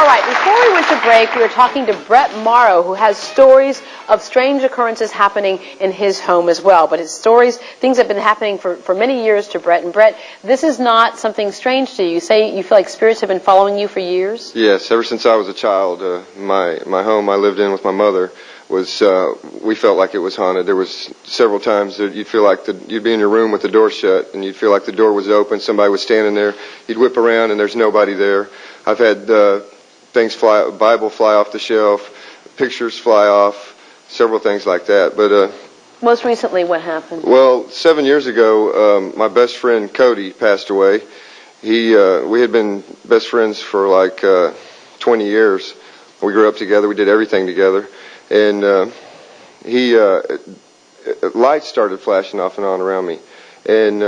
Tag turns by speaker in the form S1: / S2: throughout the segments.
S1: All right, before we went to break, we were talking to Brett Morrow, who has stories of strange occurrences happening in his home as well. But his stories, things have been happening for many years to Brett. And Brett, this is not something strange to you. You say you feel like spirits have been following you for years?
S2: Yes, ever since I was a child. My home I lived in with my mother was, we felt like it was haunted. There was several times that you'd feel like you'd be in your room with the door shut, and you'd feel like the door was open, somebody was standing there. You'd whip around, and there's nobody there. I've had things fly, Bible fly off the shelf, pictures fly off, several things like that. But
S1: most recently, what happened?
S2: Well, 7 years ago, my best friend Cody passed away. We had been best friends for like 20 years. We grew up together. We did everything together. And lights started flashing off and on around me. And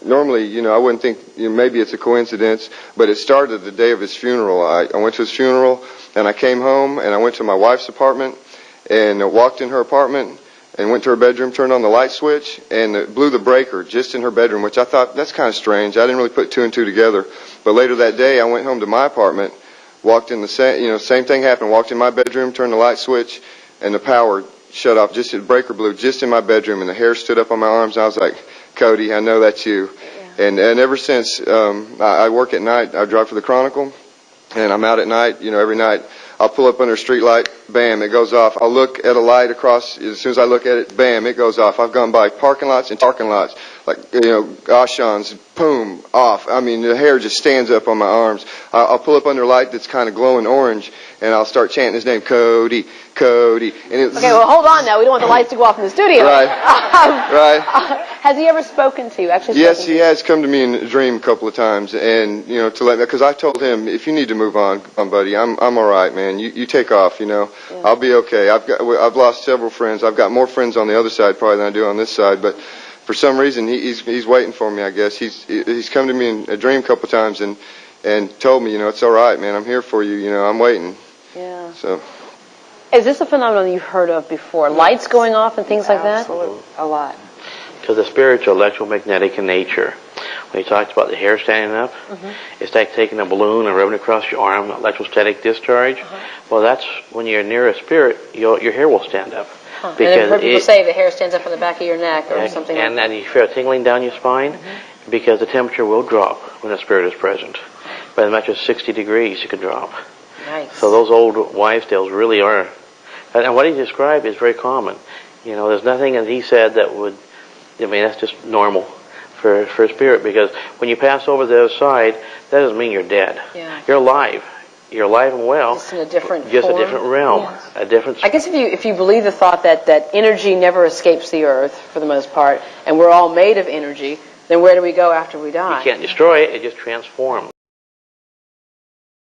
S2: normally, I wouldn't think, maybe it's a coincidence, but it started the day of his funeral. I went to his funeral, and I came home, and I went to my wife's apartment, and walked in her apartment, and went to her bedroom, turned on the light switch, and it blew the breaker just in her bedroom, which I thought, that's kind of strange. I didn't really put two and two together. But later that day, I went home to my apartment, walked in the same thing happened, walked in my bedroom, turned the light switch, and the power shut off. Just the breaker blew just in my bedroom, and the hair stood up on my arms, and I was like, Cody, I know that's you. Yeah. And ever since, I work at night. I drive for the Chronicle, and I'm out at night, every night. I'll pull up under a street light, bam, it goes off. I'll look at a light across, as soon as I look at it, bam, it goes off. I've gone by parking lots and parking lots, like, Auchan's, boom, off. I mean, the hair just stands up on my arms. I'll pull up under a light that's kind of glowing orange, and I'll start chanting his name, Cody, Cody. And
S1: okay, well, hold on now. We don't want the lights to go off in the studio.
S2: Right, right.
S1: Has he ever spoken to you?
S2: Yes, he has come to me in a dream a couple of times, and, to let me, because I told him, if you need to move on, buddy, I'm all right, man. You take off, Yeah. I'll be okay. I've lost several friends. I've got more friends on the other side probably than I do on this side, but for some reason he's waiting for me, I guess. He's come to me in a dream a couple of times and told me, it's all right, man. I'm here for you. I'm waiting.
S1: Yeah.
S2: So.
S1: Is this a phenomenon you've heard of before? Yes. Lights going off and things like that?
S3: Absolutely. A lot.
S4: Because the spiritual, electromagnetic in nature. When he talks about the hair standing up, it's like taking a balloon and rubbing it across your arm, electrostatic discharge. Well, that's when you're near a spirit, your hair will stand up.
S1: Huh. And I've heard people say the hair stands up on the back of your neck or something like that.
S4: And you feel a tingling down your spine because the temperature will drop when the spirit is present. By as much as 60 degrees, it can drop.
S1: Nice.
S4: So those old wives' tales really are. And what he described is very common. There's nothing that he said that would, that's just normal for a spirit, because when you pass over the other side, that doesn't mean you're dead.
S1: Yeah.
S4: You're alive. You're alive and well.
S1: Just in a different
S4: form. A different realm.
S1: Yes.
S4: A different.
S1: I guess if you believe the thought that energy never escapes the earth for the most part, and we're all made of energy, then where do we go after we die?
S4: You can't destroy it. It just transforms.